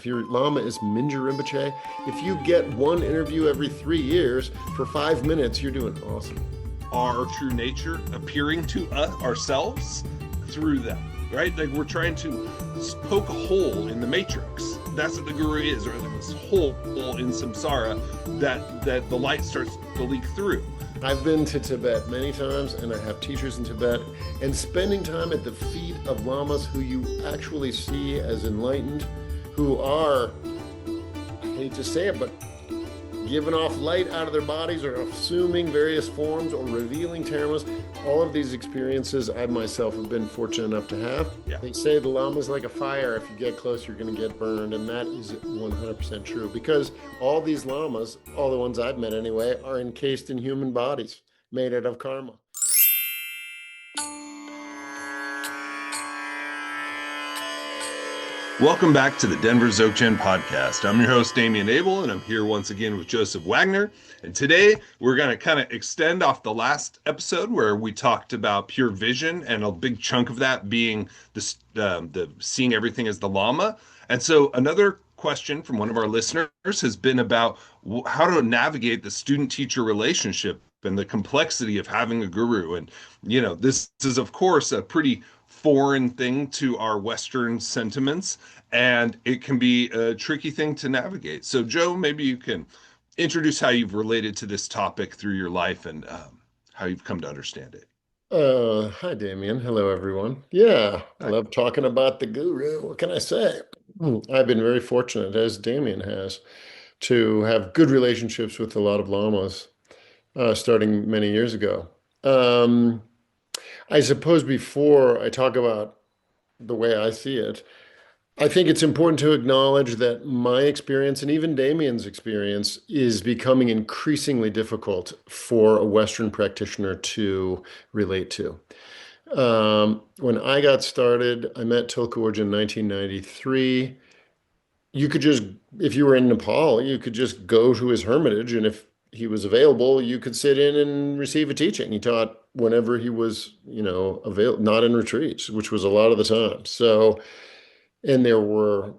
If your Lama is Mingyur Rinpoche, if you get one interview every 3 years for 5 minutes, you're doing awesome. Our true nature appearing to us ourselves through them, right? Like we're trying to poke a hole in the matrix. That's what the guru is, right? Like this hole in samsara that the light starts to leak through. I've been to Tibet many times, and I have teachers in Tibet, and spending time at the feet of lamas who you actually see as enlightened, who are, I hate to say it, but giving off light out of their bodies or assuming various forms or revealing dharmas. All of these experiences I myself have been fortunate enough to have. Yeah. They say the Lama's like a fire. If you get close, you're going to get burned. And that is 100% true, because all these Lamas, all the ones I've met anyway, are encased in human bodies made out of karma. Welcome back to the Denver Dzogchen podcast. I'm your host, Damian Abel, and I'm here once again with Joseph Wagner. And today we're going to kind of extend off the last episode where we talked about pure vision, and a big chunk of that being the seeing everything as the Lama. And so another question from one of our listeners has been about how to navigate the student-teacher relationship and the complexity of having a guru. And, you know, this is, of course, a pretty foreign thing to our Western sentiments, and it can be a tricky thing to navigate. So, Joe, maybe you can introduce how you've related to this topic through your life and how you've come to understand it. Hi, Damien. Hello, everyone. Yeah, I love talking about the guru. What can I say? I've been very fortunate, as Damien has, to have good relationships with a lot of lamas starting many years ago. I suppose before I talk about the way I see it, I think it's important to acknowledge that my experience and even Damien's experience is becoming increasingly difficult for a Western practitioner to relate to. When I got started, I met Tulku Urgyen in 1993. You could just, if you were in Nepal, you could just go to his hermitage, and if he was available, you could sit in and receive a teaching. He taught whenever he was, available, not in retreats, which was a lot of the time. So, and there were,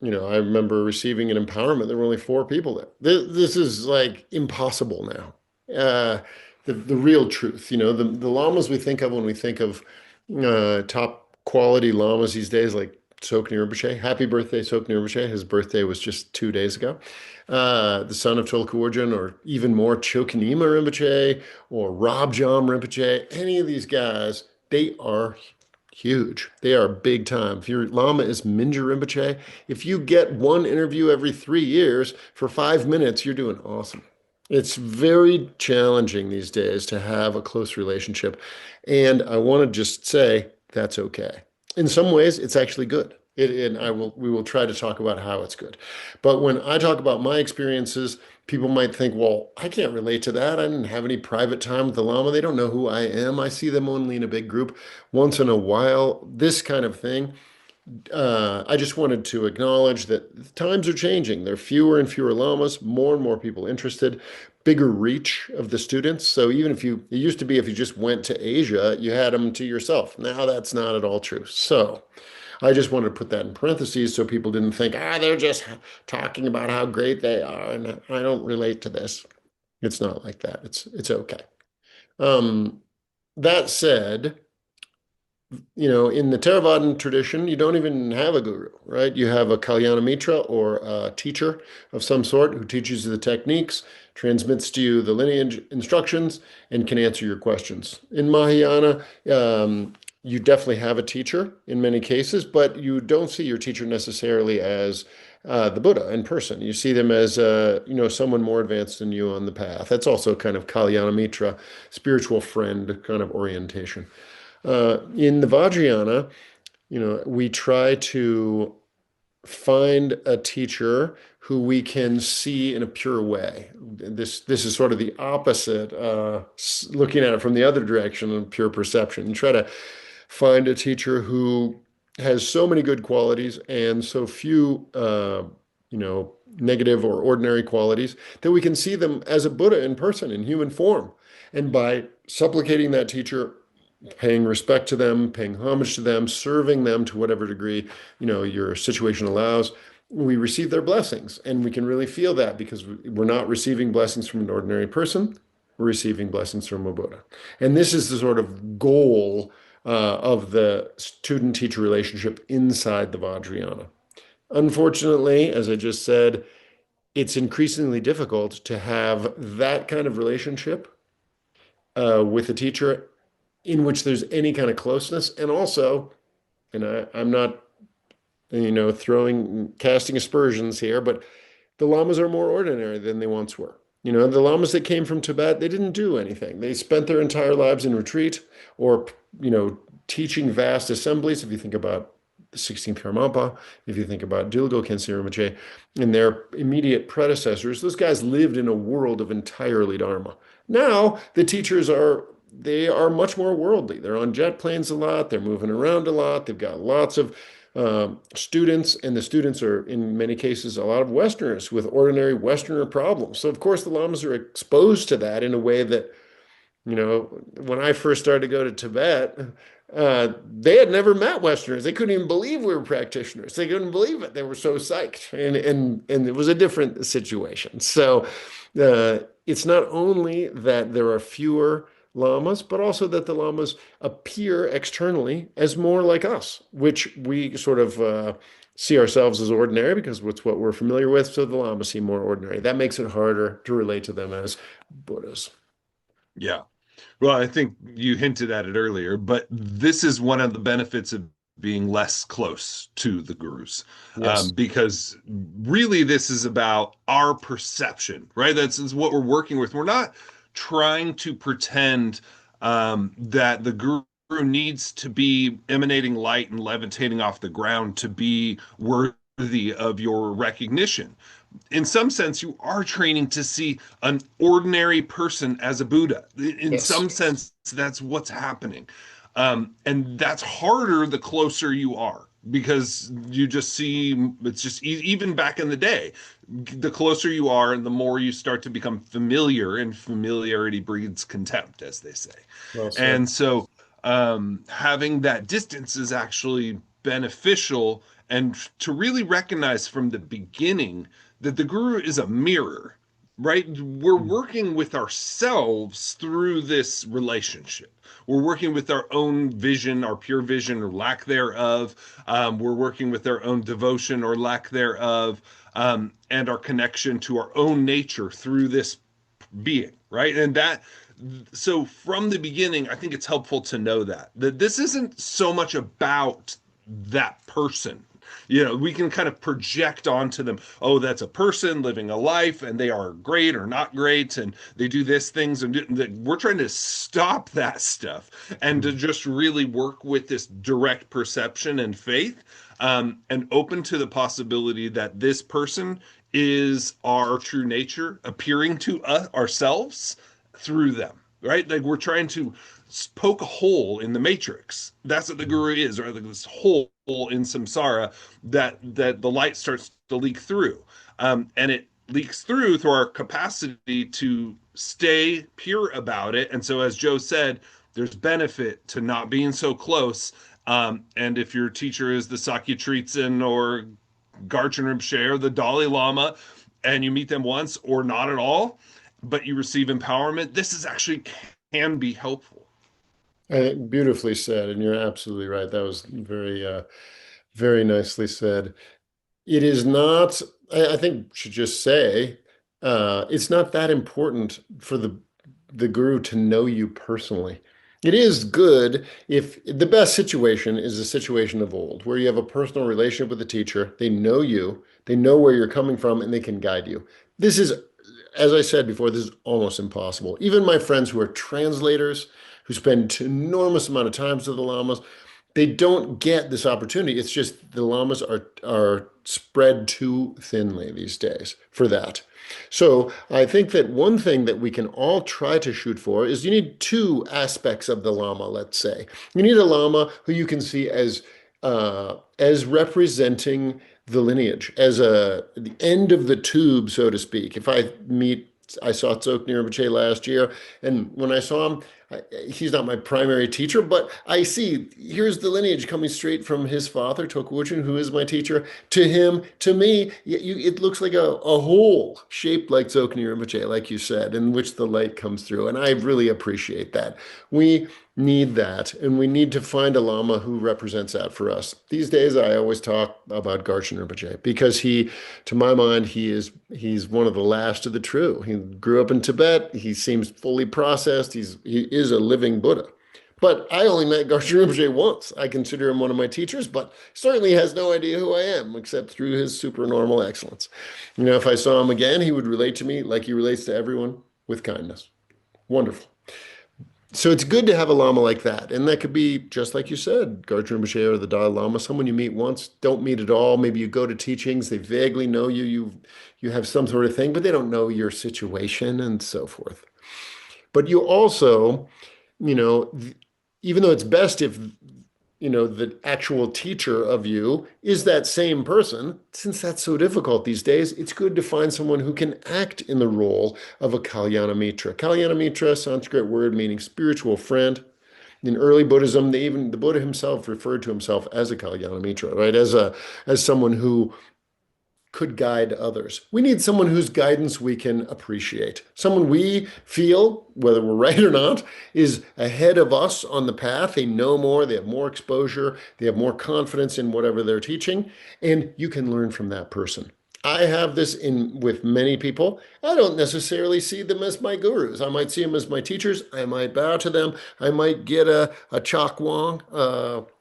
I remember receiving an empowerment. There were only 4 people there. This is like impossible now. The real truth, the lamas we think of when we think of top quality lamas these days, like Tsoknyi Rinpoche. Happy birthday, Tsoknyi Rinpoche. His birthday was just 2 days ago. The son of Tulku Urgyen, or even more, Chokyi Nyima Rinpoche, or Chogyam Rinpoche. Any of these guys, they are huge. They are big time. If your Lama is Mingyur Rinpoche, if you get one interview every 3 years for 5 minutes, you're doing awesome. It's very challenging these days to have a close relationship. And I want to just say that's okay. In some ways, it's actually good. We will try to talk about how it's good. But when I talk about my experiences, people might think, well, I can't relate to that. I didn't have any private time with the Lama. They don't know who I am. I see them only in a big group once in a while, this kind of thing. I just wanted to acknowledge that times are changing. There are fewer and fewer lamas, more and more people interested, bigger reach of the students. So even it used to be if you just went to Asia, you had them to yourself. Now that's not at all true. So I just wanted to put that in parentheses so people didn't think, they're just talking about how great they are, and I don't relate to this. It's not like that. It's okay. That said, in the Theravadan tradition, you don't even have a guru, right? You have a Kalyanamitra, or a teacher of some sort, who teaches you the techniques, transmits to you the lineage instructions, and can answer your questions. In Mahayana, you definitely have a teacher in many cases, but you don't see your teacher necessarily as the Buddha in person. You see them as someone more advanced than you on the path. That's also kind of Kalyanamitra, spiritual friend kind of orientation. In the Vajrayana, we try to find a teacher who we can see in a pure way. This is sort of the opposite, looking at it from the other direction of pure perception. You try to find a teacher who has so many good qualities and so few, negative or ordinary qualities, that we can see them as a Buddha in person, in human form. And by supplicating that teacher, paying respect to them, paying homage to them, serving them to whatever degree, your situation allows, we receive their blessings. And we can really feel that because we're not receiving blessings from an ordinary person, we're receiving blessings from a Buddha. And this is the sort of goal of the student-teacher relationship inside the Vajrayana. Unfortunately, as I just said, it's increasingly difficult to have that kind of relationship with a teacher in which there's any kind of closeness. And also, and I'm not, casting aspersions here, but the lamas are more ordinary than they once were. The lamas that came from Tibet, they didn't do anything. They spent their entire lives in retreat or, teaching vast assemblies. If you think about the 16th Karmapa, if you think about Dilgo Khyentse Rinpoche and their immediate predecessors, those guys lived in a world of entirely Dharma. Now, the teachers they are much more worldly. They're on jet planes a lot. They're moving around a lot. They've got lots of students, and the students are, in many cases, a lot of Westerners with ordinary Westerner problems. So, of course, the lamas are exposed to that in a way that, when I first started to go to Tibet, they had never met Westerners. They couldn't even believe we were practitioners. They couldn't believe it. They were so psyched, and it was a different situation. So, it's not only that there are fewer lamas, but also that the lamas appear externally as more like us, which we sort of see ourselves as ordinary because it's what we're familiar with. So the lamas seem more ordinary. That makes it harder to relate to them as Buddhas. Yeah. Well, I think you hinted at it earlier, but this is one of the benefits of being less close to the gurus, Yes. because really this is about our perception, right? That's what we're working with. We're not trying to pretend that the guru needs to be emanating light and levitating off the ground to be worthy of your recognition. In some sense, you are training to see an ordinary person as a Buddha. In Yes. some sense, that's what's happening. And that's harder the closer you are because you just see it's just even back in the day, the closer you are and the more you start to become familiar, and familiarity breeds contempt, as they say. Well said. And so having that distance is actually beneficial, and to really recognize from the beginning that the guru is a mirror, right? We're working with ourselves through this relationship. We're working with our own vision, our pure vision or lack thereof. We're working with our own devotion or lack thereof, and our connection to our own nature through this being, right? So from the beginning, I think it's helpful to know that this isn't so much about that person. We can kind of project onto them, oh, that's a person living a life and they are great or not great and they do this things, and we're trying to stop that stuff and to just really work with this direct perception and faith, and open to the possibility that this person is our true nature appearing to us ourselves through them, right? Like we're trying to poke a hole in the matrix. That's what the guru is, or like this hole in samsara that the light starts to leak through, and it leaks through our capacity to stay pure about it. And so, as Joe said, there's benefit to not being so close. And if your teacher is the Sakya Trizin or Garchen Rinpoche or the Dalai Lama, and you meet them once or not at all, but you receive empowerment, this is actually can be helpful. I think beautifully said, and you're absolutely right. That was very nicely said. It is not, I think should just say, it's not that important for the guru to know you personally. It is good if the best situation is a situation of old, where you have a personal relationship with the teacher, they know you, they know where you're coming from, and they can guide you. This is, as I said before, this is almost impossible. Even my friends who are translators, who spend an enormous amount of time with the lamas, they don't get this opportunity. It's just the lamas are spread too thinly these days for that. So I think that one thing that we can all try to shoot for is you need two aspects of the lama, let's say. You need a lama who you can see as representing the lineage, as the end of the tube, so to speak. If I meet I saw Tsoknyi Rinpoche last year, and when I saw him, he's not my primary teacher, but I see here's the lineage coming straight from his father, Tulku Urgyen, who is my teacher, to him, to me. It looks like a hole shaped like Tsoknyi Rinpoche, like you said, in which the light comes through, and I really appreciate that. We need that, and we need to find a Lama who represents that for us. These days, I always talk about Garchen Rinpoche because to my mind, he's one of the last of the true. He grew up in Tibet. He seems fully processed. He is a living Buddha. But I only met Garchen Rinpoche once. I consider him one of my teachers, but certainly has no idea who I am except through his supernormal excellence. If I saw him again, he would relate to me like he relates to everyone with kindness. Wonderful. So it's good to have a Lama like that. And that could be, just like you said, Garchen Rinpoche or the Dalai Lama, someone you meet once, don't meet at all. Maybe you go to teachings, they vaguely know you have some sort of thing, but they don't know your situation and so forth. But you also, you know, even though it's best if the actual teacher of you is that same person, since that's so difficult these days, it's good to find someone who can act in the role of a Kalyanamitra. Kalyanamitra, Sanskrit word meaning spiritual friend. In early Buddhism, the Buddha himself referred to himself as a Kalyanamitra, right? As someone who could guide others. We need someone whose guidance we can appreciate. Someone we feel, whether we're right or not, is ahead of us on the path. They know more, they have more exposure, they have more confidence in whatever they're teaching, and you can learn from that person. I have this in with many people. I don't necessarily see them as my gurus. I might see them as my teachers. I might bow to them. I might get a chak wang,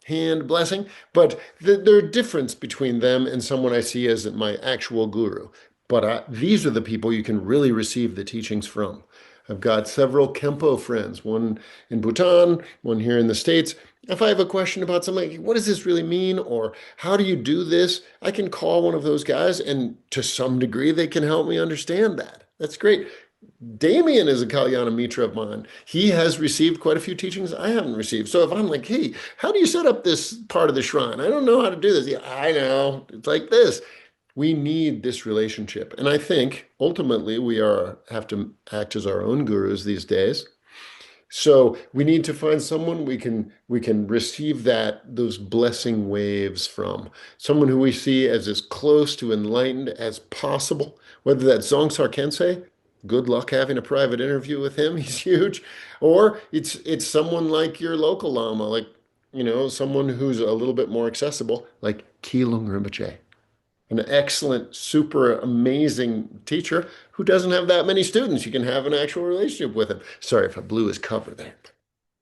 hand blessing, but there's a difference between them and someone I see as my actual guru. But these are the people you can really receive the teachings from. I've got several Kempo friends, one in Bhutan, one here in the States. If I have a question about something, what does this really mean? Or how do you do this? I can call one of those guys, and to some degree, they can help me understand that. That's great. Damien is a Kalyana Mitra of mine. He has received quite a few teachings I haven't received. So if I'm like, hey, how do you set up this part of the shrine? I don't know how to do this. Yeah, I know. It's like this. We need this relationship. And I think ultimately have to act as our own gurus these days. So we need to find someone we can receive those blessing waves from. Someone who we see as close to enlightened as possible. Whether that's Dzongsar Khyentse, good luck having a private interview with him. He's huge. Or it's someone like your local Lama, like someone who's a little bit more accessible, like Kilung Rinpoche, an excellent, super amazing teacher who doesn't have that many students. You can have an actual relationship with him. Sorry if I blew his cover there.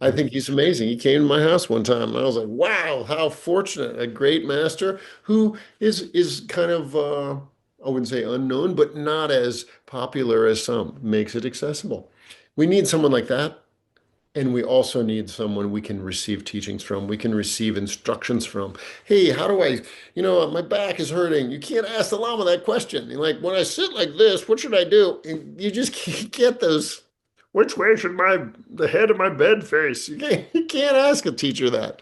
I think he's amazing. He came to my house one time and I was like, wow, how fortunate. A great master who is kind of I wouldn't say unknown, but not as popular as some, makes it accessible. We need someone like that. And we also need someone we can receive teachings from, we can receive instructions from. Hey, how do my back is hurting. You can't ask the Lama that question. You're like, when I sit like this, what should I do? And you just can't get those. Which way should the head of my bed face? You can't ask a teacher that,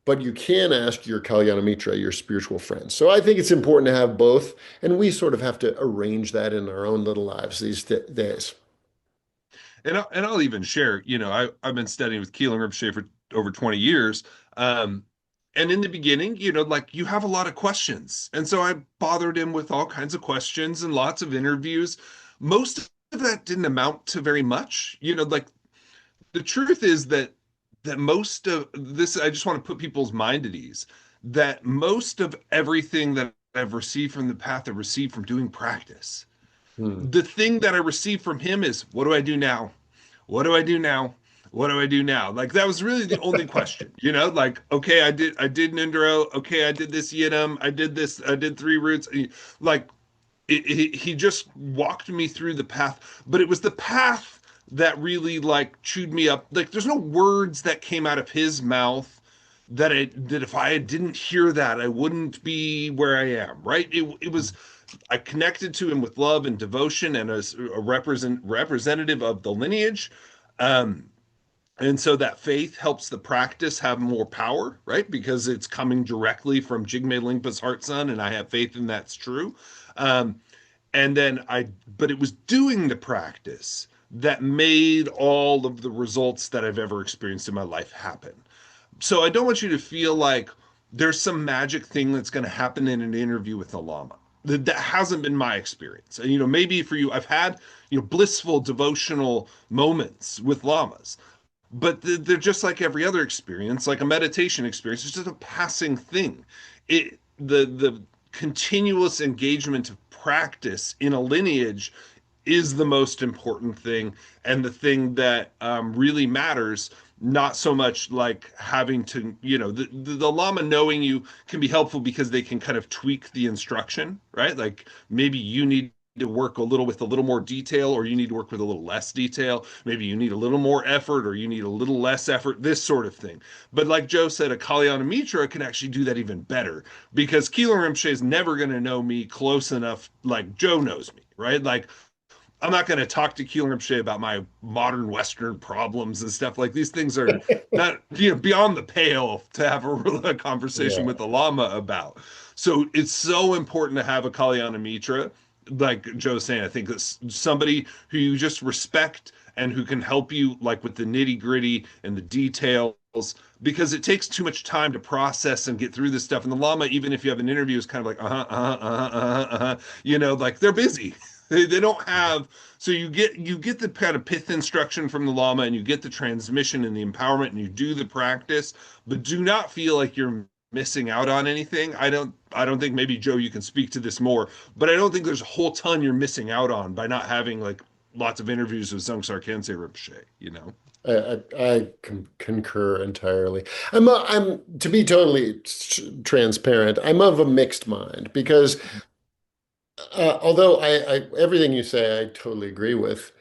but you can ask your Kalyana Mitra, your spiritual friend. So I think it's important to have both. And we sort of have to arrange that in our own little lives these days. And I'll even share, I've been studying with Kilung Rinpoche for over 20 years. And in the beginning, like you have a lot of questions. And so I bothered him with all kinds of questions and lots of interviews. Most of that didn't amount to very much. Like the truth is that most of this, I just want to put people's mind at ease, that most of everything that I've received from the path, I've received from doing practice. The thing that I received from him is, what do I do now? What do I do now? What do I do now? Like that was really the only question, like, okay, I did Ngondro. Okay, I did this Yidam. I did this. I did 3 roots. Like he just walked me through the path, but it was the path that really like chewed me up. Like there's no words that came out of his mouth that if I didn't hear that, I wouldn't be where I am. Right. It was, I connected to him with love and devotion and as a representative of the lineage. And so that faith helps the practice have more power, right? Because it's coming directly from Jigme Lingpa's heart son, and I have faith in that's true. And then but it was doing the practice that made all of the results that I've ever experienced in my life happen. So I don't want you to feel like there's some magic thing that's going to happen in an interview with a lama. That hasn't been my experience. And, maybe for you, I've had, blissful devotional moments with lamas, but they're just like every other experience, like a meditation experience. It's just a passing thing. The continuous engagement of practice in a lineage is the most important thing, and the thing that really matters. Not so much like having to, the Lama knowing you can be helpful because they can kind of tweak the instruction, right? Like maybe you need to work a little with a little more detail, or you need to work with a little less detail. Maybe you need a little more effort, or you need a little less effort, this sort of thing. But like Joe said, a Kalyanamitra can actually do that even better, because Kilung Rinpoche is never going to know me close enough like Joe knows me, right? Like I'm not going to talk to Kilung Rinpoche about my modern Western problems and stuff. Like these things are not, beyond the pale to have a conversation Yeah. with the Lama about. So it's so important to have a Kalyana Mitra. Like Joe's saying, I think it's somebody who you just respect and who can help you like with the nitty gritty and the details, because it takes too much time to process and get through this stuff. And the Lama, even if you have an interview, is kind of like, like they're busy. They don't have, so you get the kind of pith instruction from the Lama, and you get the transmission and the empowerment, and you do the practice, but do not feel like you're missing out on anything. I don't think, maybe Joe you can speak to this more, but I don't think there's a whole ton you're missing out on by not having like lots of interviews with Dzongsar Khyentse Rinpoche. I concur entirely. I'm to be totally transparent. I'm of a mixed mind because although everything you say, I totally agree with,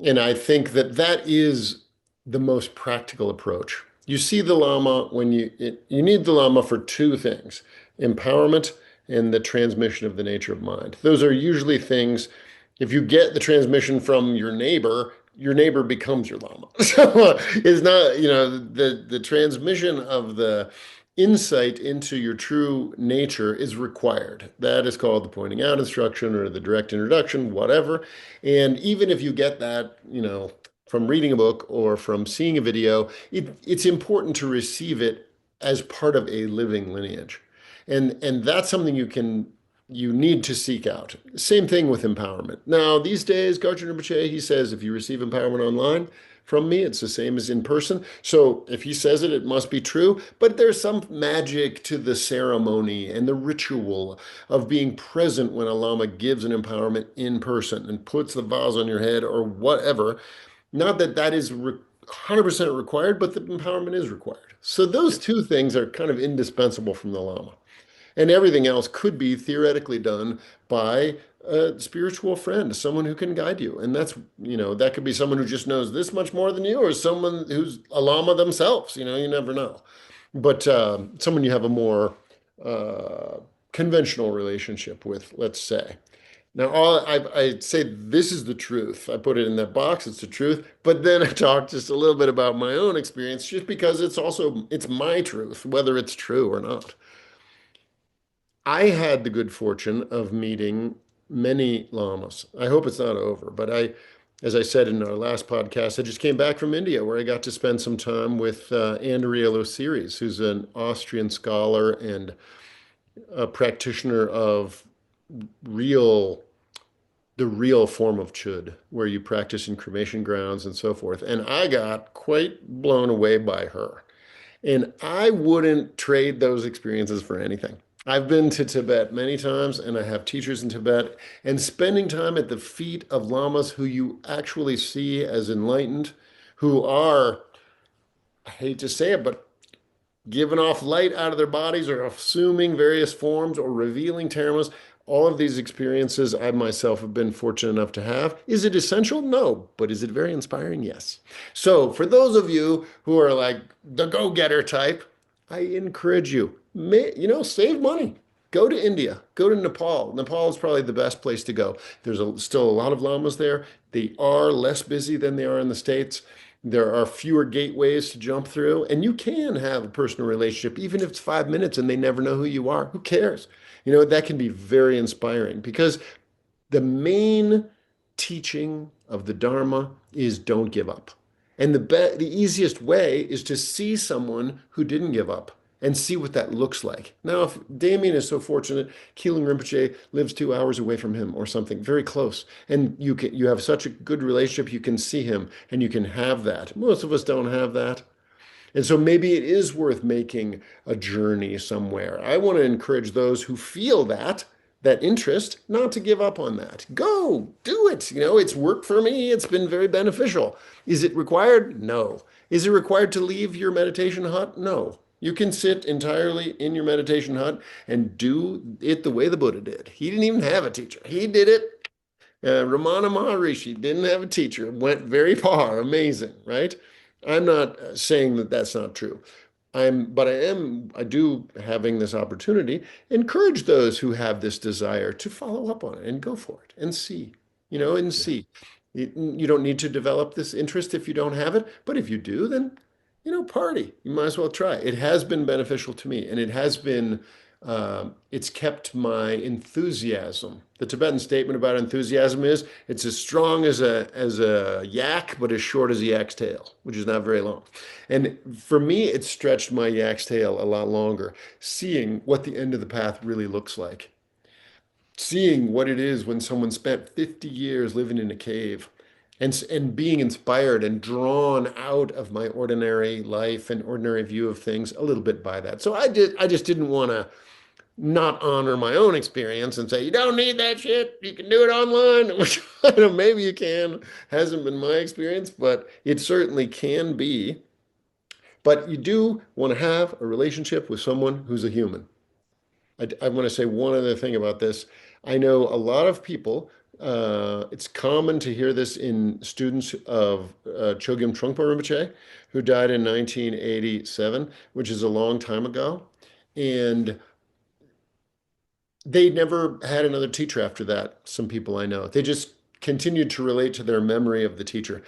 and I think that that is the most practical approach. You see the Lama when you need the Lama for two things: empowerment and the transmission of the nature of mind. Those are usually things. If you get the transmission from your neighbor becomes your Lama. So it's not, the transmission of the insight into your true nature is required. That is called the pointing out instruction or the direct introduction, whatever. And even if you get that, from reading a book or from seeing a video, it's important to receive it as part of a living lineage. And that's something you need to seek out. Same thing with empowerment. Now, these days, Garchen Rinpoche, he says if you receive empowerment online, from me. It's the same as in person. So if he says it, it must be true. But there's some magic to the ceremony and the ritual of being present when a Lama gives an empowerment in person and puts the vase on your head or whatever. Not that that is 100% required, but the empowerment is required. So those two things are kind of indispensable from the Lama. And everything else could be theoretically done by a spiritual friend, someone who can guide you. And that could be someone who just knows this much more than you, or someone who's a Lama themselves. You never know. But someone you have a more uh, conventional relationship with, let's say. Now, I say this is the truth. I put it in that box. It's the truth. But then I talk just a little bit about my own experience, just because it's my truth, whether it's true or not. I had the good fortune of meeting many lamas. I hope it's not over, but as I said in our last podcast, I just came back from India where I got to spend some time with Andrea Loseries, who's an Austrian scholar and a practitioner of real, the real form of Chud, where you practice in cremation grounds and so forth. And I got quite blown away by her. And I wouldn't trade those experiences for anything. I've been to Tibet many times and I have teachers in Tibet, and spending time at the feet of lamas who you actually see as enlightened, who are, I hate to say it, but giving off light out of their bodies or assuming various forms or revealing termas. All of these experiences I myself have been fortunate enough to have. Is it essential? No. But is it very inspiring? Yes. So for those of you who are like the go-getter type, I encourage you, save money. Go to India, go to Nepal. Nepal is probably the best place to go. Still a lot of lamas there. They are less busy than they are in the States. There are fewer gateways to jump through, and you can have a personal relationship, even if it's 5 minutes and they never know who you are. Who cares? That can be very inspiring because The main teaching of the Dharma is don't give up. And the easiest way is to see someone who didn't give up and see what that looks like. Now, if Damien is so fortunate, Kilung Rinpoche lives 2 hours away from him or something, very close, and you have such a good relationship, you can see him and you can have that. Most of us don't have that. And so maybe it is worth making a journey somewhere. I want to encourage those who feel that interest not to give up on that. Go, do it. It's worked for me. It's been very beneficial. Is it required? No. Is it required to leave your meditation hut? No. You can sit entirely in your meditation hut and do it the way the Buddha did. He didn't even have a teacher. He did it. Ramana Maharshi didn't have a teacher, went very far. Amazing, right? I'm not saying that that's not true. I do having this opportunity, encourage those who have this desire to follow up on it and go for it and see, and Yeah. see. You don't need to develop this interest if you don't have it, but if you do, then, party. You might as well try. It has been beneficial to me, and it's kept my enthusiasm. The Tibetan statement about enthusiasm is it's as strong as a yak, but as short as a yak's tail, which is not very long. And for me, it stretched my yak's tail a lot longer, seeing what the end of the path really looks like, seeing what it is when someone spent 50 years living in a cave and being inspired and drawn out of my ordinary life and ordinary view of things a little bit by that. So I just didn't want to not honor my own experience and say, you don't need that shit. You can do it online, which I don't know, maybe you can. Hasn't been my experience, but it certainly can be. But you do want to have a relationship with someone who's a human. I want to say one other thing about this. I know a lot of people, it's common to hear this in students of Chogyam Trungpa Rinpoche, who died in 1987, which is a long time ago. And they never had another teacher after that, some people I know. They just continued to relate to their memory of the teacher.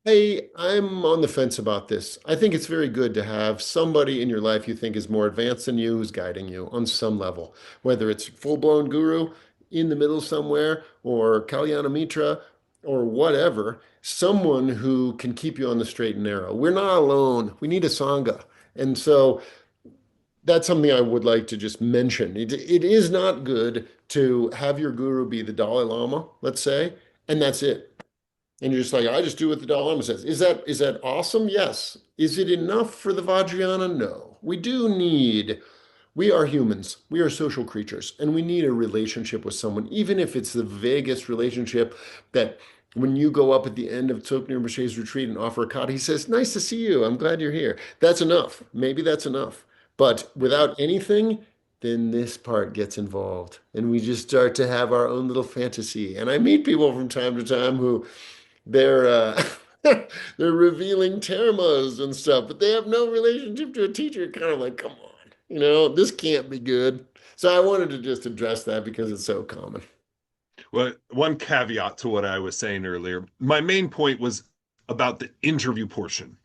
I'm on the fence about this. I think it's very good to have somebody in your life you think is more advanced than you who's guiding you on some level, whether it's full-blown guru in the middle somewhere or Kalyanamitra or whatever, someone who can keep you on the straight and narrow. We're not alone. We need a Sangha. And so that's something I would like to just mention. It is not good to have your guru be the Dalai Lama, let's say, and that's it. And you're just like, I just do what the Dalai Lama says. Is that awesome? Yes. Is it enough for the Vajrayana? No. We are humans. We are social creatures, and we need a relationship with someone, even if it's the vaguest relationship that when you go up at the end of Tsoknyi Rinpoche's retreat and offer a kata, he says, nice to see you. I'm glad you're here. That's enough. Maybe that's enough. But without anything, then this part gets involved, and we just start to have our own little fantasy. And I meet people from time to time who they're they're revealing termas and stuff, but they have no relationship to a teacher. Kind of like, come on, this can't be good. So I wanted to just address that because it's so common. Well, one caveat to what I was saying earlier. My main point was about the interview portion.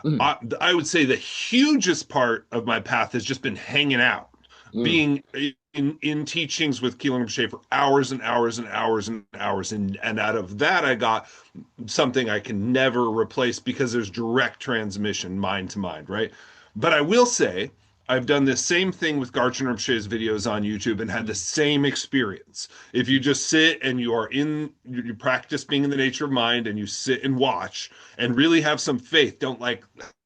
Mm, I would say the hugest part of my path has just been hanging out, mm, being in teachings with Kilung Rinpoche for hours and hours and hours and hours, and out of that I got something I can never replace because there's direct transmission, mind to mind, right? But I will say I've done this same thing with Garchen Rinpoche's videos on YouTube and had the same experience. If you just sit and you practice being in the nature of mind and you sit and watch and really have some faith, don't like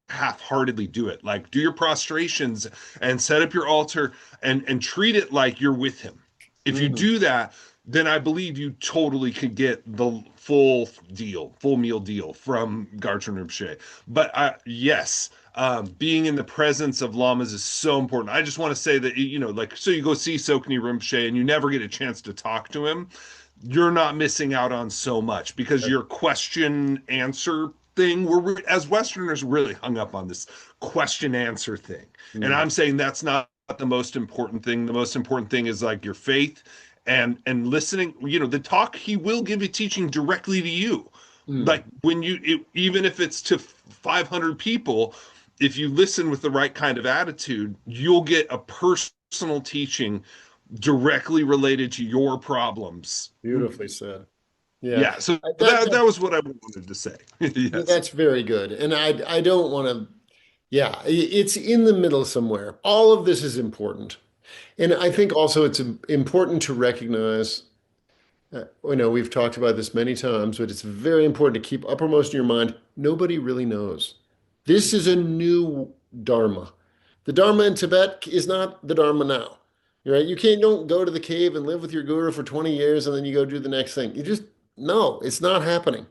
half-heartedly do it. Like do your prostrations and set up your altar and treat it like you're with him. If you mm. do that, then I believe you totally could get the full meal deal from Garchen Rinpoche. But yes, being in the presence of lamas is so important. I just want to say that, like, so you go see Tsoknyi Rinpoche and you never get a chance to talk to him. You're not missing out on so much because your question answer thing, we're as Westerners really hung up on this question answer thing. And Mm, I'm saying that's not the most important thing. The most important thing is like your faith and listening. The talk, he will give you teaching directly to you. mm, Like even if it's to 500 people, if you listen with the right kind of attitude, you'll get a personal teaching directly related to your problems. Beautifully said. Yeah. Yeah, so That, that was what I wanted to say. yeah, Yes. that's very good. And I don't want to, yeah, it's in the middle somewhere. All of this is important. And I Yeah. think also it's important to recognize, we've talked about this many times, but it's very important to keep uppermost in your mind. Nobody really knows. This is a new Dharma. The Dharma in Tibet is not the Dharma now. Right? You can't don't go to the cave and live with your guru for 20 years and then you go do the next thing. You just no, it's not happening.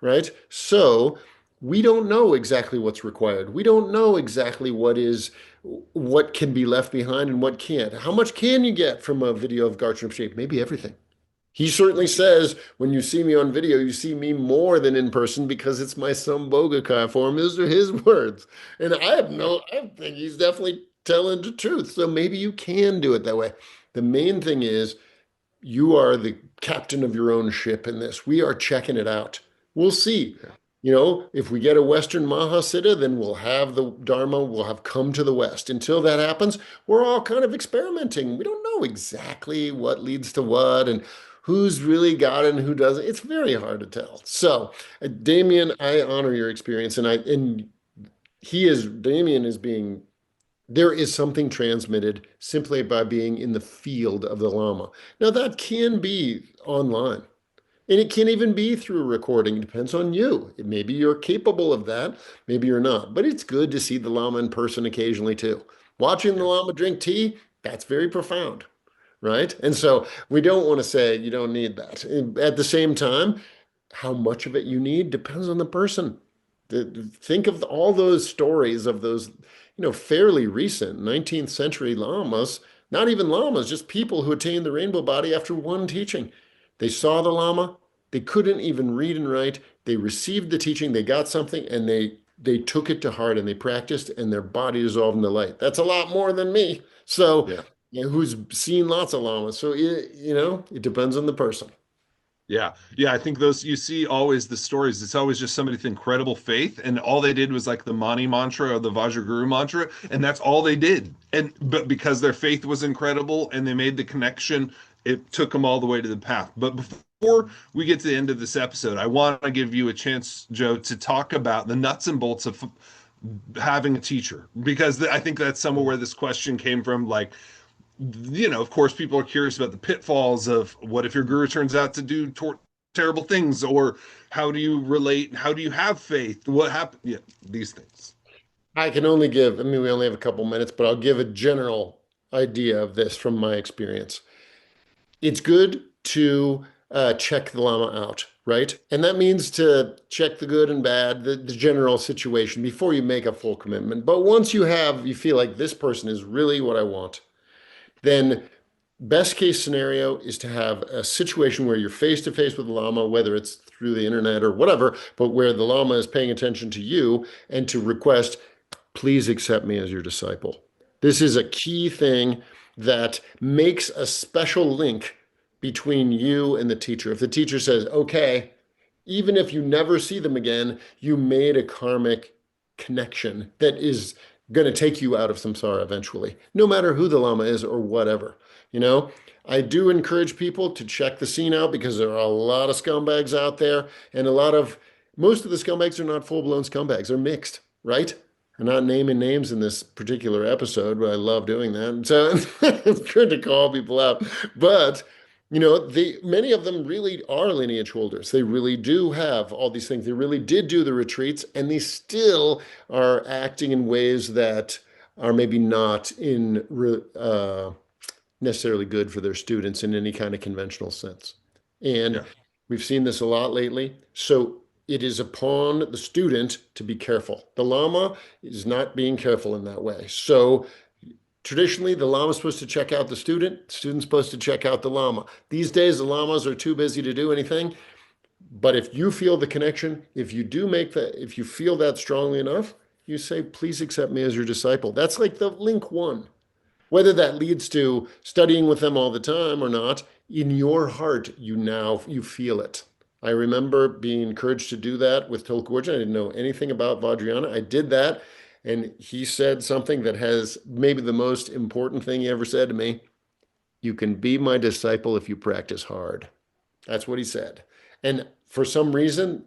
Right? So we don't know exactly what's required. We don't know exactly what can be left behind and what can't. How much can you get from a video of Garchen Rinpoche? Maybe everything. He certainly says, when you see me on video, you see me more than in person because it's my Sambhogakaya form. Those are his words. And I think he's definitely telling the truth. So maybe you can do it that way. The main thing is you are the captain of your own ship in this. We are checking it out. We'll see. Yeah. If we get a Western Mahasiddha, then we'll have the Dharma, we'll have come to the West. Until that happens, we're all kind of experimenting. We don't know exactly what leads to what and who's really got it and who doesn't. It's very hard to tell. So, Damien, I honor your experience, and Damien is being there is something transmitted simply by being in the field of the Lama. Now, that can be online, and it can even be through a recording. It depends on you. Maybe you're capable of that, maybe you're not. But it's good to see the Lama in person occasionally, too. Watching the Yeah. Lama drink tea, that's very profound, right? And so we don't want to say you don't need that. At the same time, how much of it you need depends on the person. Think of all those stories of those, fairly recent 19th century lamas, not even lamas, just people who attained the rainbow body after one teaching. They saw the lama, they couldn't even read and write. They received the teaching, they got something, and they took it to heart and they practiced, and their body dissolved into light. That's a lot more than me. So, Yeah. who's seen lots of lamas. So, it depends on the person. Yeah. Yeah. I think those you see always the stories. It's always just somebody with incredible faith, and all they did was like the Mani mantra or the Vajraguru mantra, and that's all they did. But because their faith was incredible and they made the connection, it took them all the way to the path. But before we get to the end of this episode, I want to give you a chance, Joe, to talk about the nuts and bolts of having a teacher, because I think that's somewhere where this question came from. Like, of course, people are curious about the pitfalls of what if your guru turns out to do terrible things, or how do you relate? How do you have faith? What happened? Yeah, these things. I mean, we only have a couple minutes, but I'll give a general idea of this from my experience. It's good to check the Lama out, right? And that means to check the good and bad, the general situation before you make a full commitment. But once you feel like this person is really what I want, then best case scenario is to have a situation where you're face to face with the Lama, whether it's through the internet or whatever, but where the Lama is paying attention to you and to request, please accept me as your disciple. This is a key thing that makes a special link between you and the teacher. If the teacher says, okay, even if you never see them again, you made a karmic connection that is going to take you out of samsara eventually, no matter who the Lama is or whatever. You know, I do encourage people to check the scene out because there are a lot of scumbags out there, and most of the scumbags are not full-blown scumbags. They're mixed, right? I'm not naming names in this particular episode, but I love doing that. So it's good to call people out. But many of them really are lineage holders. They really do have all these things. They really did do the retreats, and they still are acting in ways that are maybe not necessarily good for their students in any kind of conventional sense. And Yeah. we've seen this a lot lately. So it is upon the student to be careful. The Lama is not being careful in that way. So traditionally, the Lama is supposed to check out the student's supposed to check out the Lama. These days, the Lamas are too busy to do anything. But if you feel the connection, if you feel that strongly enough, you say, please accept me as your disciple. That's like the link one. Whether that leads to studying with them all the time or not, in your heart, you feel it. I remember being encouraged to do that with Tulku Urgyen. I didn't know anything about Vajrayana. I did that, and he said something that has maybe the most important thing he ever said to me. You can be my disciple if you practice hard. That's what he said. And for some reason,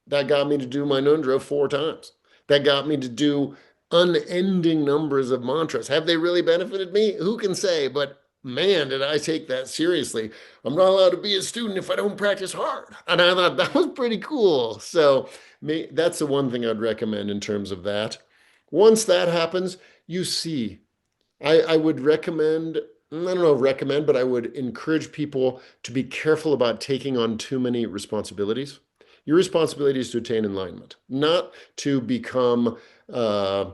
that got me to do my Ngondro 4 times. That got me to do unending numbers of mantras. Have they really benefited me? Who can say? But man, did I take that seriously. I'm not allowed to be a student if I don't practice hard. And I thought that was pretty cool. So that's the one thing I'd recommend in terms of that. Once that happens, you see, I would recommend, I don't know, recommend, but I would encourage people to be careful about taking on too many responsibilities. Your responsibility is to attain enlightenment, not to become, uh,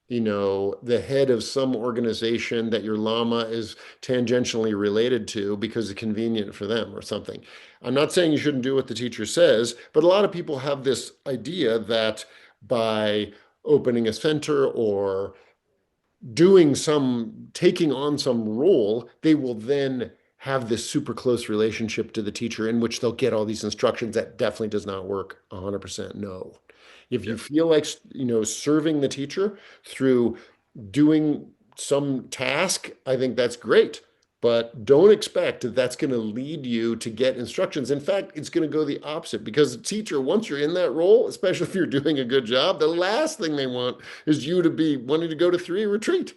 the head of some organization that your Lama is tangentially related to because it's convenient for them or something. I'm not saying you shouldn't do what the teacher says, but a lot of people have this idea that by opening a center or taking on some role, they will then have this super close relationship to the teacher in which they'll get all these instructions. That definitely does not work 100%. No. If you Yeah. feel like, serving the teacher through doing some task, I think that's great. But don't expect that that's going to lead you to get instructions. In fact, it's going to go the opposite because the teacher, once you're in that role, especially if you're doing a good job, the last thing they want is you to be wanting to go to 3 retreat.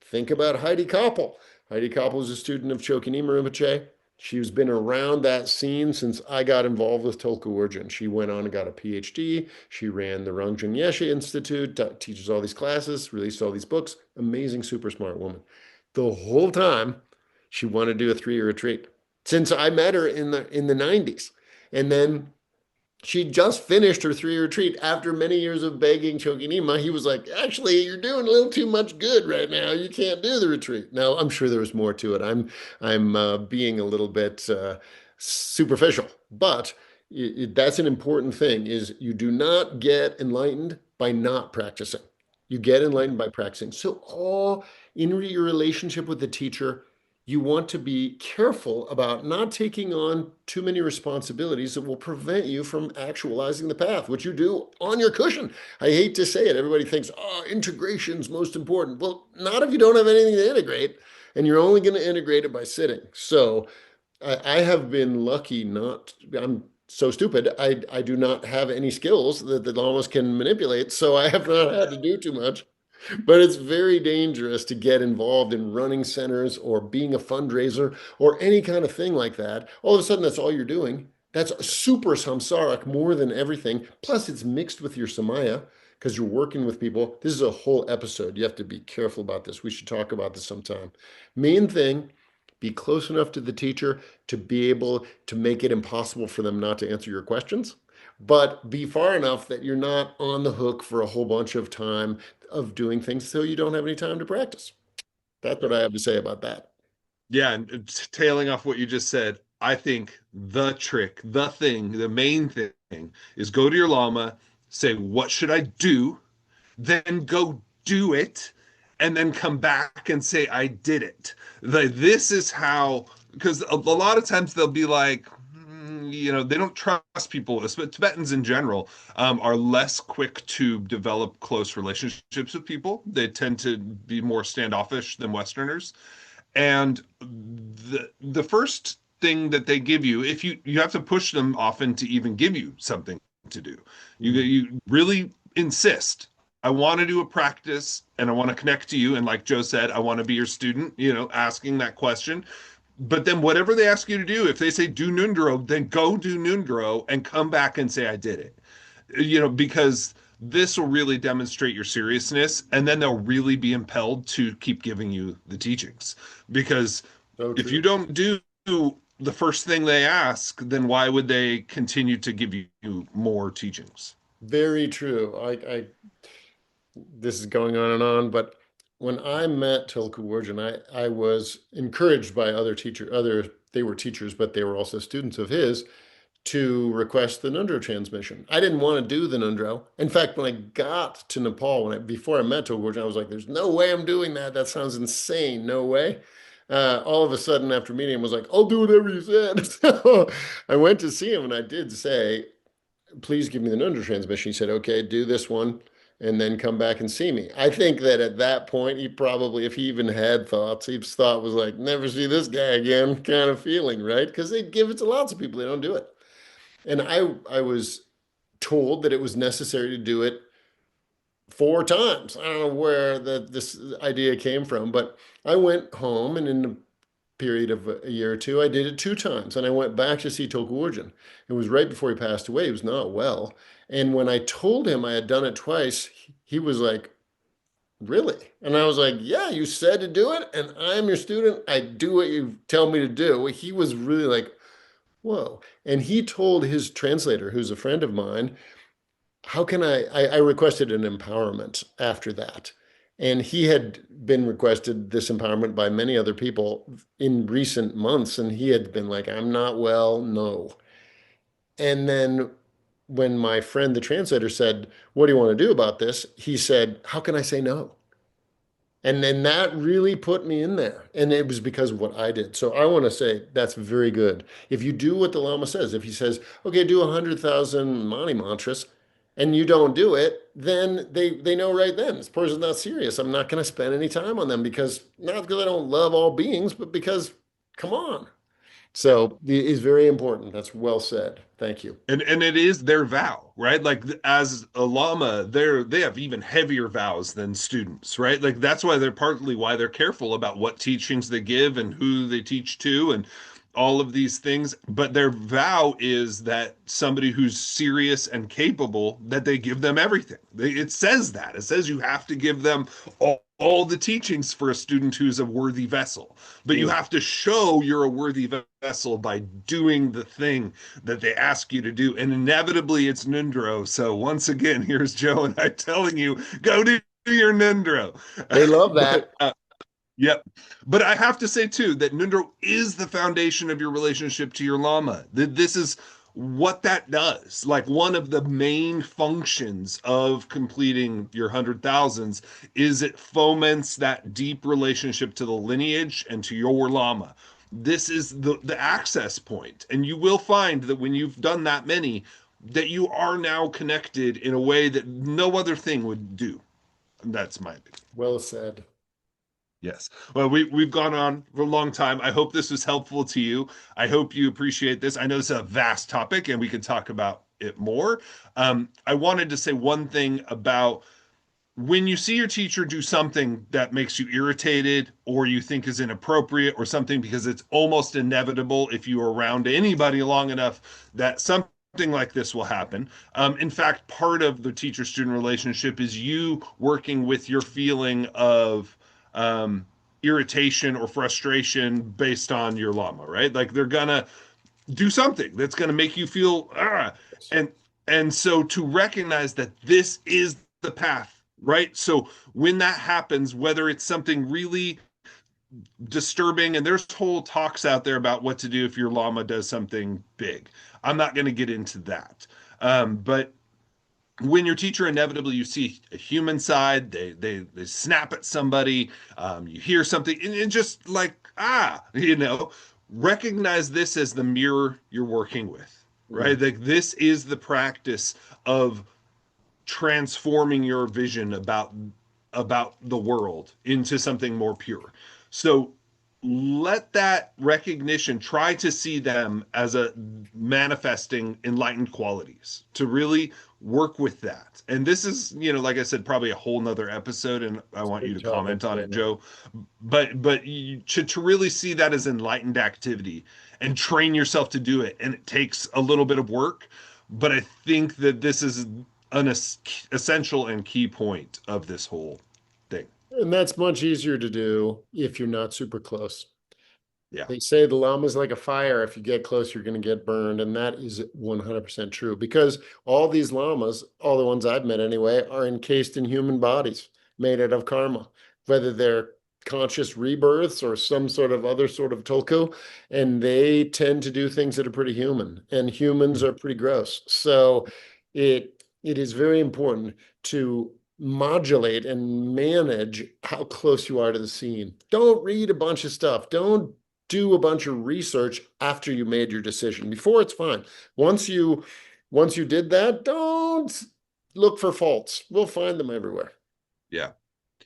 Think about Heidi Koppel. Heidi Koppel is a student of Chokyi Nyima Rinpoche. She's been around that scene since I got involved with Tulku Urgyen. She went on and got a PhD. She ran the Rangjung Ripe Institute, teaches all these classes, released all these books. Amazing, super smart woman. The whole time, she wanted to do a 3 year retreat since I met her in the 90s. And then she just finished her 3 year retreat after many years of begging Chokyi Nyima. He was like, actually, you're doing a little too much good right now. You can't do the retreat. Now, I'm sure there was more to it. I'm being a little bit superficial, but that's an important thing is you do not get enlightened by not practicing. You get enlightened by practicing. So all in your relationship with the teacher, you want to be careful about not taking on too many responsibilities that will prevent you from actualizing the path, which you do on your cushion. I hate to say it. Everybody thinks, oh, integration's most important. Well, not if you don't have anything to integrate, and you're only going to integrate it by sitting. So I have been lucky not, I'm so stupid. I do not have any skills that the Lamas can manipulate, so I have not had to do too much. But it's very dangerous to get involved in running centers or being a fundraiser or any kind of thing like that. All of a sudden, that's all you're doing. That's super samsaric more than everything. Plus, it's mixed with your Samaya because you're working with people. This is a whole episode. You have to be careful about this. We should talk about this sometime. Main thing, be close enough to the teacher to be able to make it impossible for them not to answer your questions, but be far enough that you're not on the hook for a whole bunch of time of doing things so you don't have any time to practice. That's what I have to say about that. Yeah, and tailing off what you just said, I think the trick, the thing, the main thing is go to your Lama, say, what should I do? Then go do it, and then come back and say, I did it. This is how, because a lot of times they'll be like, they don't trust people. Tibetans in general are less quick to develop close relationships with people. They tend to be more standoffish than Westerners. And the first thing that they give you, if you have to push them often to even give you something to do. You really insist. I want to do a practice and I want to connect to you. And like Joe said, I want to be your student, asking that question. But then whatever they ask you to do, if they say do Ngondro, then go do Ngondro and come back and say I did it. Because this will really demonstrate your seriousness, and then they'll really be impelled to keep giving you the teachings. Because So if you true. don't do the first thing they ask, then why would they continue to give you more teachings? Very true. This is going on and on, but when I met Tulku Urgyen, I was encouraged by they were teachers, but they were also students of his to request the Ngondro transmission. I didn't want to do the Ngondro. In fact, when I got to Nepal, before I met Tulku Urgyen, I was like, "There's no way I'm doing that. That sounds insane. No way." All of a sudden, after meeting him, I was like, "I'll do whatever you said." So I went to see him, and I did say, "Please give me the Ngondro transmission." He said, "Okay, do this one." and then come back and see me. I think that at that point, he probably, if he even had thoughts, his thought was like, never see this guy again kind of feeling, right? Because they give it to lots of people, they don't do it. And I was told that it was necessary to do it 4 times. I don't know where this idea came from, but I went home and in the period of a year or two, I did it 2 times. And I went back to see Tulku Urgyen. It was right before he passed away. He was not well. And when I told him I had done it twice, he was like, really? And I was like, yeah, you said to do it, and I'm your student. I do what you tell me to do. He was really like, whoa. And he told his translator, who's a friend of mine, how can I requested an empowerment after that. And he had been requested this empowerment by many other people in recent months. And he had been like, I'm not well, no. And then when my friend, the translator, said, what do you want to do about this? He said, how can I say no? And then that really put me in there. And it was because of what I did. So I want to say that's very good. If you do what the Lama says, if he says, okay, do 100,000 Mani mantras, and you don't do it, then they know right then this person's not serious. I'm not going to spend any time on them because not because I don't love all beings, but because, come on. So it is very important. That's well said. Thank you. And it is their vow, right? Like as a lama, they have even heavier vows than students, right? Like that's why they're partly why they're careful about what teachings they give and who they teach to and all of these things. But their vow is that somebody who's serious and capable, that they give them everything. It says that. It says you have to give them all the teachings for a student who's a worthy vessel. But you have to show you're a worthy vessel by doing the thing that they ask you to do. And inevitably it's Ngondro. So once again, here's Joe and I telling you, go do your Ngondro. They love that. Yep. But I have to say too that Ngondro is the foundation of your relationship to your Lama. This is what that does. Like one of the main functions of completing your 100,000s is it foments that deep relationship to the lineage and to your Lama. This is the access point. And you will find that when you've done that many, that you are now connected in a way that no other thing would do. That's my opinion. Well said. Yes. Well, we've gone on for a long time. I hope this was helpful to you. I hope you appreciate this. I know it's a vast topic and we could talk about it more. I wanted to say one thing about when you see your teacher do something that makes you irritated or you think is inappropriate or something because it's almost inevitable if you're around anybody long enough that something like this will happen. In fact, part of the teacher-student relationship is you working with your feeling of irritation or frustration based on your Lama, right? Like they're gonna do something that's gonna make you feel and so to recognize that this is the path, right? So when that happens, whether it's something really disturbing, and there's whole talks out there about what to do if your Lama does something big. I'm not going to get into that. But when your teacher inevitably you see a human side, they snap at somebody, you hear something, and just like recognize this as the mirror you're working with, right? Like this is the practice of transforming your vision about the world into something more pure. So let that recognition try to see them as a manifesting enlightened qualities to really work with that. And this is, like I said, probably a whole nother episode, and I want you to comment on it, Joe. But you, to really see that as enlightened activity and train yourself to do it. And it takes a little bit of work, but I think that this is an essential and key point of this whole thing. And that's much easier to do if you're not super close. Yeah. They say the Lama is like a fire. If you get close, you're going to get burned. And that is 100% true because all these Lamas, all the ones I've met anyway, are encased in human bodies made out of karma, whether they're conscious rebirths or some sort of other sort of tulku. And they tend to do things that are pretty human, and humans are pretty gross. So it is very important to modulate and manage how close you are to the scene. Don't read a bunch of stuff. Don't do a bunch of research after you made your decision. Before, it's fine. Once you did that, don't look for faults. We'll find them everywhere. Yeah.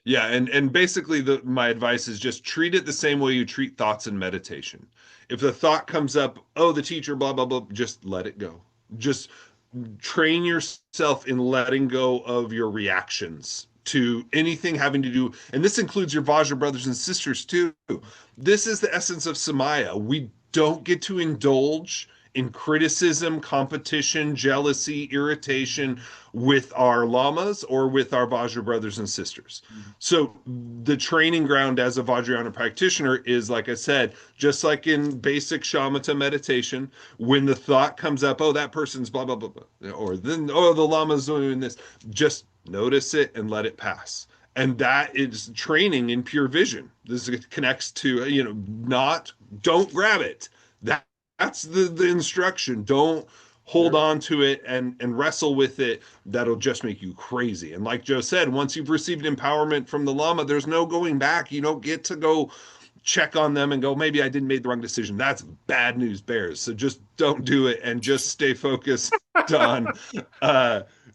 Yeah, and basically my advice is just treat it the same way you treat thoughts in meditation. If the thought comes up, oh, the teacher, blah, blah, blah, just let it go. Just train yourself in letting go of your reactions to anything having to do, and this includes your Vajra brothers and sisters too. This is the essence of Samaya. We don't get to indulge in criticism, competition, jealousy, irritation with our lamas or with our Vajra brothers and sisters. So the training ground as a Vajrayana practitioner is, like I said, just like in basic shamatha meditation, when the thought comes up, oh, that person's blah, blah, blah, blah, or then, oh, the lama's doing this, just notice it and let it pass. And that is training in pure vision. This connects to, don't grab it. That's the instruction. Don't hold on to it and wrestle with it. That'll just make you crazy. And like Joe said, once you've received empowerment from the Lama, there's no going back. You don't get to go check on them and go, maybe I didn't make the wrong decision. That's bad news bears. So just don't do it and just stay focused on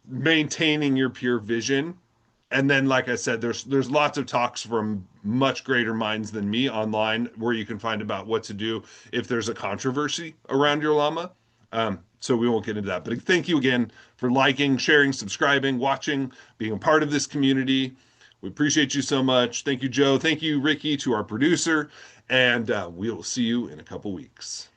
maintaining your pure vision. And then, like I said, there's lots of talks from much greater minds than me online where you can find about what to do if there's a controversy around your Lama. So we won't get into that. But thank you again for liking, sharing, subscribing, watching, being a part of this community. We appreciate you so much. Thank you, Joe. Thank you, Ricky, to our producer. And we will see you in a couple weeks.